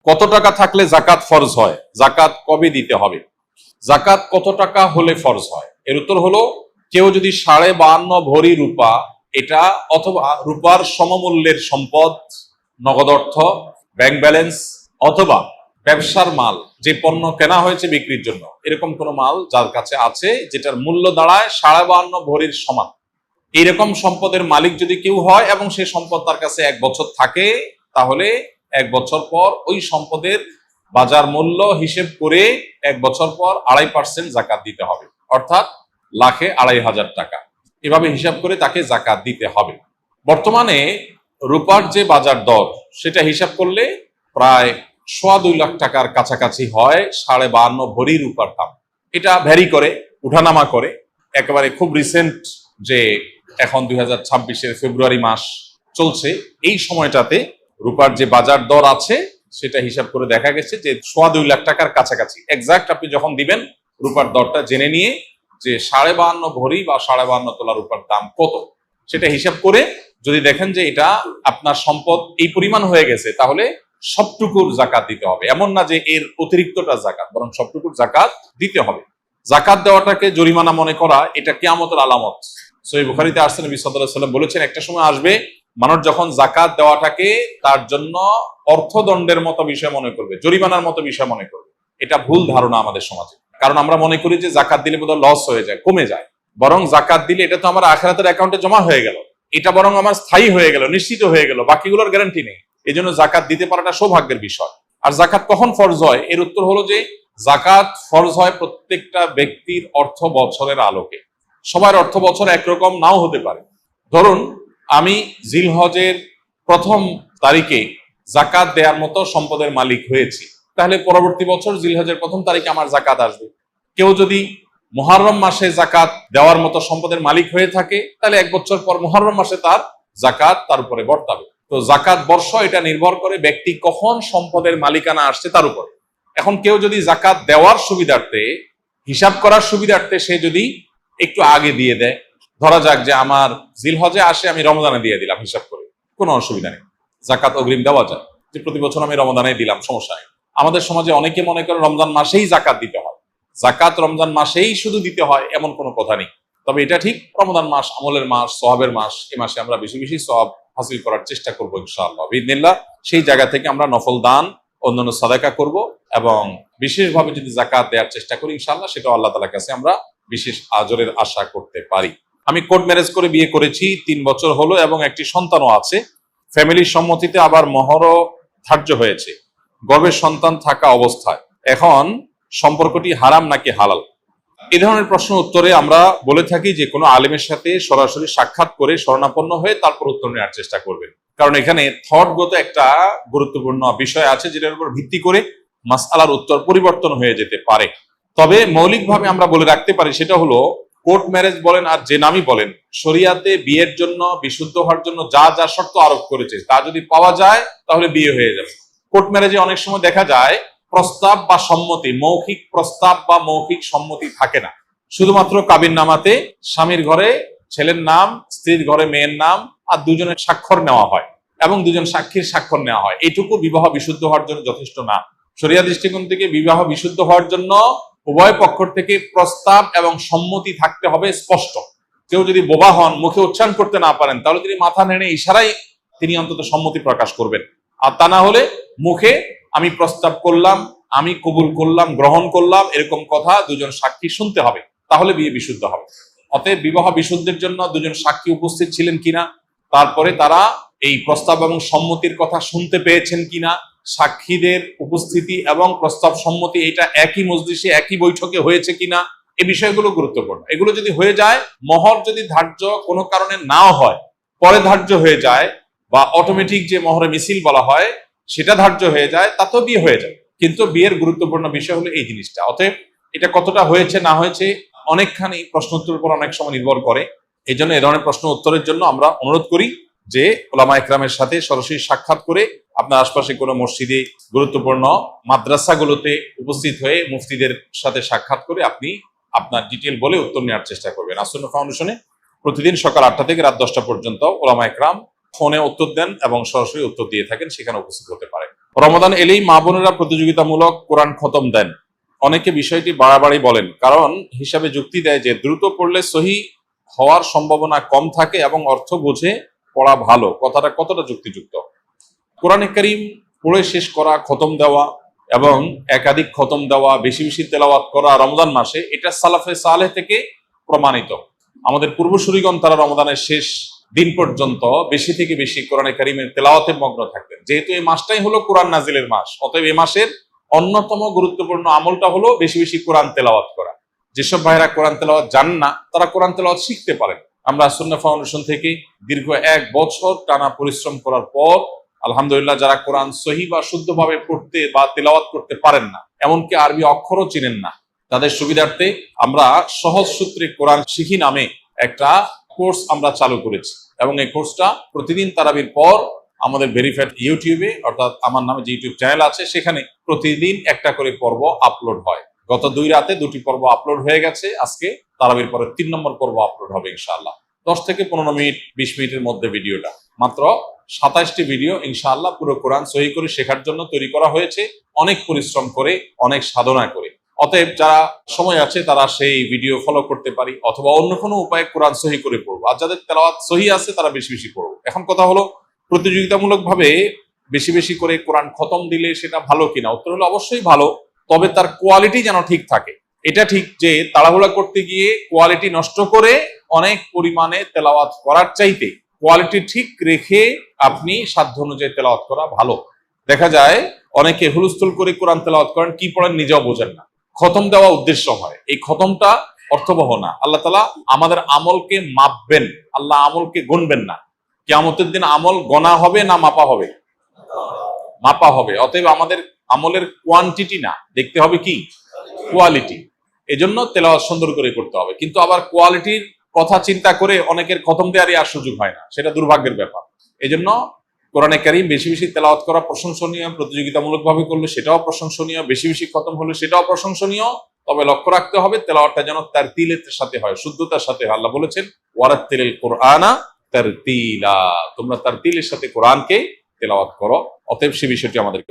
কত টাকা থাকলে জাকাত ফরজ হয়, জাকাত কবে দিতে হবে, জাকাত কত টাকা হলে ফরজ হয়? এর উত্তর হলো, কেউ যদি 52.5 ভরি রূপা, এটা অথবা রূপার সমমূল্যের সম্পদ, নগদ অর্থ, ব্যাংক ব্যালেন্স, অথবা ব্যবসার মাল, যে পণ্য কেনা হয়েছে বিক্রির জন্য, এরকম কোনো মাল যার কাছে আছে যেটার মূল্য দাঁড়ায় 52.5 ভরির সমান, এইরকম সম্পদের মালিক যদি কেউ হয় এবং সেই সম্পদ তার কাছে 1 বছর থাকে, তাহলে 1 বছর পর ওই সম্পদের বাজার মূল্য হিসেব করে 1 বছর পর 2.5% জাকাত দিতে হবে, অর্থাৎ লাখে 2,500 টাকা। এভাবে হিসাব করে তাকে জাকাত দিতে হবে। বর্তমানে রূপার যে বাজার দর, সেটা হিসাব করলে প্রায় 2.25 লাখ টাকার কাছাকাছি হয় 52.5 ভরি রূপার দাম। এটা ভ্যারি করে, উঠানামা করে। একেবারে খুব রিসেন্ট যে এখন 2026-এর ফেব্রুয়ারি মাস চলছে, এই সময়টাতে রূপার যে বাজার দর আছে সেটা হিসাব করে দেখা গেছে যে 2.25 লাখ টাকার কাছাকাছি। এক্সাক্ট আপনি যখন দিবেন রূপার দরটা জেনে নিয়ে যে 52.5 ভরি বা 52.5 তোলা রূপার দাম কত, সেটা হিসাব করে যদি দেখেন যে এটা আপনার সম্পদ এই পরিমাণ হয়ে গেছে, তাহলে সবটুকুর জাকাত দিতে হবে। এমন না যে এর অতিরিক্তটা জাকাত, বরং সবটুকুর জাকাত দিতে হবে। জাকাত দেওয়াটাকে জরিমানা মনে করা, এটা কিয়ামতের আলামত। সহিহ বুখারীতে আসছে, নবী সাল্লাল্লাহু আলাইহি ওয়াসাল্লাম বলেছেন, একটা সময় আসবে মানুষ যখন জাকাত দেওয়াটাকে তার জন্য অর্থদণ্ডের মতো বিষয় মনে করবে, জরিমানার মতো বিষয় মনে করবে। এটা ভুল ধারণা আমাদের সমাজে। কারণ আমরা মনে করি যে জাকাত দিলে বোধহয় লস হয়ে যায়, কমে যায়। বরং জাকাত দিলে এটা তো আমার আখিরাতের অ্যাকাউন্টে জমা হয়ে গেল, এটা বরং আমার স্থায়ী হয়ে গেল, নিশ্চিত হয়ে গেল, বাকিগুলোর গ্যারান্টি নেই। এই জন্য জাকাত দিতে পারাটা সৌভাগ্যের বিষয়। আর জাকাত কখন ফরজ হয়? এর উত্তর হলো যে জাকাত ফরজ হয় প্রত্যেকটা ব্যক্তির অর্থ বছরের আলোকে। সবার অর্থ বছর একরকম নাও হতে পারে। ধরুন আমি জিলহজের 1ম তারিখে জাকাত দেওয়ার মতো সম্পদের মালিক হয়েছি, তাহলে পরবর্তী বছর জিলহজের 1ম তারিখে আমার জাকাত আসবে। কেউ যদি মুহররম মাসে জাকাত দেওয়ার মতো সম্পদের মালিক হয়ে থাকে, তাহলে 1 বছর পর মুহররম মাসে তার জাকাত তার উপরে বর্তাবে। তো জাকাত বর্ষ এটা নির্ভর করে ব্যক্তি কখন সম্পদের মালিকানা আসছে তার উপরে। এখন কেউ যদি জাকাত দেওয়ার সুবিধার্থে, হিসাব করার সুবিধার্থে সে যদি একটু আগে দিয়ে দেয়, ধরা যাক যে আমার জিলহজে আসে, আমি রমজানে দিয়ে দিলাম হিসাব করে, কোনো অসুবিধা নেই, জাকাত অগ্রিম দেওয়া যায়। যে প্রতি বছর আমি রমজানে দিলাম, সমস্যা নেই। আমাদের সমাজে অনেকে মনে করে রমজান মাসেই জাকাত দিতে হয়, জাকাত রমজান মাসেই শুধু দিতে হয়, এমন কোনো কথা নেই। তবে এটা ঠিক, রমজান মাস আমলের মাস, সওয়াবের মাস, এই মাসে আমরা বেশি বেশি সওয়াব হাসিল করার চেষ্টা করবো ইনশাআল্লাহ বিইذনিল্লাহ। সেই জায়গা থেকে আমরা নফল দান, অন্যান্য সাদাকা করব, এবং বিশেষভাবে যদি জাকাত দেওয়ার চেষ্টা করি ইনশাআল্লাহ, সেটাও আল্লাহ তাআলার কাছে আমরা বিশেষ আজরের আশা করতে পারি। আমি কোর্ট ম্যারেজ করে বিয়ে করেছি, 3 বছর হলো এবং একটি সন্তানও আছে। ফ্যামিলির সম্মতিতে আবার মহরও ধার্য হয়েছে গর্ভের সন্তান থাকা অবস্থায়। এখন সম্পর্কটি হারাম নাকি হালাল? এই ধরনের প্রশ্ন উত্তরে আমরা বলে থাকি যে কোনো আলেমের সাথে সরাসরি সাক্ষাৎ করে শরণাপন্ন হয়ে তারপর উত্তর নেওয়ার চেষ্টা করবেন। কারণ এখানে থটগত একটা গুরুত্বপূর্ণ বিষয় আছে, যেটার উপর ভিত্তি করে মাসআলার উত্তর পরিবর্তন হয়ে যেতে পারে। তবে মৌলিকভাবে আমরা বলে রাখতে পারি, সেটা হলো কোর্ট ম্যারেজ বলেন আর যে নামই বলেন, শরিয়াতে বিয়ের জন্য, বিশুদ্ধ হওয়ার জন্য যা যা শর্ত আরোপ করেছে তা যদি পাওয়া যায় তাহলে বিয়ে হয়ে যাবে। কোর্ট ম্যারেজে অনেক সময় দেখা যায় প্রস্তাব বা সম্মতি, মৌখিক প্রস্তাব বা মৌখিক সম্মতি থাকে না। শুধুমাত্র কাবিননামাতে স্বামীর ঘরে ছেলের নাম, স্ত্রীর ঘরে মেয়ের নাম, আর দুজনের স্বাক্ষর নেওয়া হয় এবং দুজন সাক্ষীর স্বাক্ষর নেওয়া হয়। এইটুকু বিবাহ বিশুদ্ধ হওয়ার জন্য যথেষ্ট না। শরিয়া দৃষ্টিকোণ থেকে বিবাহ বিশুদ্ধ হওয়ার জন্য উভয় পক্ষ থেকে প্রস্তাব এবং সম্মতি থাকতে হবে স্পষ্ট। কেউ যদি বোবা হন, মুখে উচ্চারণ করতে না পারেন, তাহলে তিনি মাথা নেড়ে ইশারায় তিনি অন্তত সম্মতি প্রকাশ করবেন। আর তা না হলে মুখে আমি প্রস্তাব করলাম, আমি কবুল করলাম, গ্রহণ করলাম, এরকম কথা দুজন সাক্ষী শুনতে হবে, তাহলে বিয়ে বিশুদ্ধ হবে। অতএব বিবাহ বিশুদ্ধের জন্য দুজন সাক্ষী উপস্থিত ছিলেন কিনা, তারপরে তারা এই প্রস্তাব এবং সম্মতির কথা শুনতে পেয়েছেন কিনা, সাক্ষীদের উপস্থিতি এবং প্রস্তাব সম্মতি এটা একই মজলিসে, একই বৈঠকে হয়েছে কিনা, এই বিষয়গুলো গুরুত্বপূর্ণ। এগুলো যদি হয়ে যায়, মহর যদি ধার্য কোনো কারণে নাও হয়, পরে ধার্য হয়ে যায়, বা অটোমেটিক যে মহরে মিছিল বলা হয় সেটা ধার্য হয়ে যায়, তাতেও বিয়ে হয়ে যায়। কিন্তু বিয়ের গুরুত্বপূর্ণ বিষয় হলো এই জিনিসটা। অতএব এটা কতটা হয়েছে না হয়েছে অনেকখানি প্রশ্ন উত্তরের উপর অনেক সময় নির্ভর করে। এই জন্য এ ধরনের প্রশ্ন উত্তরের জন্য আমরা অনুরোধ করি যে ওলামা একরামের সাথে সরাসরি সাক্ষাৎ করে আপনার আশপাশে কোনো মসজিদে, গুরুত্বপূর্ণ মাদ্রাসাগুলোতে উপস্থিত হয়ে মুফতিদের সাথে সাক্ষাৎ করে আপনি আপনার ডিটেল বলে উত্তর নেওয়ার চেষ্টা করবেন। আসন্ন ফাউন্ডেশনে প্রতিদিন সকাল 8টা থেকে রাত 10টা পর্যন্ত ওলামা একরাম ফোনে উত্তর দেন এবং সরাসরি উত্তর দিয়ে থাকেন, সেখানে উপস্থিত হতে পারেন। রমাদান এলেই মা বোনেরা প্রতিযোগিতামূলক কোরআন খতম দেন। অনেকে বিষয়টি বাড়াবাড়ি বলেন, কারণ হিসাবে যুক্তি দেয় যে দ্রুত পড়লে সহি হওয়ার সম্ভাবনা কম থাকে এবং অর্থ বুঝে পড়া ভালো। কথাটা কতটা যুক্তিযুক্ত? কোরআনে কারীম পড়ে শেষ করা, খতম দেওয়া এবং একাধিক খতম দেওয়া, বেশি বেশি তেলাওয়াত করা রমজান মাসে, এটা সালাফে সালেহ থেকে প্রমাণিত। আমাদের পূর্বসূরিগণ তারা রমজানের শেষ দিন পর্যন্ত বেশি থেকে বেশি কোরআনে কারীমের তেলাওয়াতে মগ্ন থাকতেন। যেহেতু এই মাসটাই হলো কোরআন নাজিলের মাস, অতএব এই মাসের অন্যতম গুরুত্বপূর্ণ আমলটা হলো বেশি বেশি কোরআন তেলাওয়াত করা। যেসব ভাইরা কোরআন তেলাওয়াত জানেন না, তারা কোরআন তেলাওয়াত শিখতে পারেন। আমরা সুন্নাহ ফাউন্ডেশন থেকে দীর্ঘ 1 বছর টানা পরিশ্রম করার পর আলহামদুলিল্লাহ, যারা কোরআন সহি বা শুদ্ধভাবে পড়তে বা তেলাওয়াত করতে পারেন না, এমনকি আরবি অক্ষরও চিনেন না, তাদের সুবিধার্থে আমরা সহজ সূত্রে কোরআন শিখি নামে একটা কোর্স আমরা চালু করেছি। এবং এই কোর্সটা প্রতিদিন তারাবির পর আমাদের ভেরিফাইড ইউটিউবে, অর্থাৎ আমার নামে যে ইউটিউব চ্যানেল আছে, সেখানে প্রতিদিন একটা করে পর্ব আপলোড হয়। গত 2 রাতে 2টি পর্ব আপলোড হয়ে গেছে। আজকে তারাবির পরে 3 নম্বর পর্ব আপলোড হবে ইনশাআল্লাহ। 10 থেকে 15 মিনিট, 20 মিনিটের মধ্যে ভিডিওটা, মাত্র 27টি ভিডিও ইনশাআল্লাহ পুরো কোরআন সহি করে শেখার জন্য তৈরি করা হয়েছে, অনেক পরিশ্রম করে, অনেক সাধনা করে। অতএব যারা সময় আছে তারা সেই ভিডিও ফলো করতে পারি, অথবা অন্য কোনো উপায়ে কোরআন সহি করে পড়বো। আর যাদের তেলাওয়াত সহি আছে তারা বেশি বেশি পড়বো। এখন কথা হলো, প্রতিযোগিতামূলক ভাবে বেশি বেশি করে কোরআন খতম দিলে সেটা ভালো কিনা? উত্তর হলো অবশ্যই ভালো, তবে তার কোয়ালিটি যেন ঠিক থাকে। এটা ঠিক যে তাড়াহুড়া করতে গিয়ে কোয়ালিটি নষ্ট করে অনেক পরিমাণে তেলাওয়াত করার চাইতে কোয়ালিটি ঠিক রেখে আপনি সাধ্য অনুযায়ী তেলাওয়াত করা ভালো। দেখা যায় অনেকে হুলস্থুল করে কোরআন তেলাওয়াত করেন, কি পড়েন নিজেও বোঝেন না। খতম দেওয়া উদ্দেশ্য হয়, এই খতমটা অর্থবহ না। আল্লাহ তাআলা আমাদের আমলকে মাপবেন, আল্লাহ আমলকে গুনবেন না। কিয়ামতের দিন আমল গণা হবে না মাপা হবে? মাপা হবে। অতএব আমাদের আমলের কোয়ান্টিটি না, দেখতে হবে কি? কোয়ালিটি। এজন্য তেলাওয়াত সুন্দর করে করতে হবে, কিন্তু আবার কোয়ালিটির কথা চিন্তা করে অনেকের খতম দেওয়ারই আর সুযোগ হয় না, সেটা দুর্ভাগ্যের ব্যাপার। এজন্য কোরআনে কারীম বেশি বেশি তেলাওয়াত করা প্রশংসনীয়, প্রতিযোগিতামূলক ভাবে করলে সেটাও প্রশংসনীয়, বেশি বেশি খতম হলে সেটাও প্রশংসনীয়। তবে লক্ষ্য রাখতে হবে তেলাওয়াতটা যেন তারতিলের সাথে হয়, শুদ্ধতার সাথে হয়। আল্লাহ বলেছেন, ওয়ারাত্তিলিল কুরআনা তারতিলা, তোমরা তারতিলের সাথে কোরআনকে তেলাওয়াত করো। অতএব সে বিষয়টি আমাদেরকে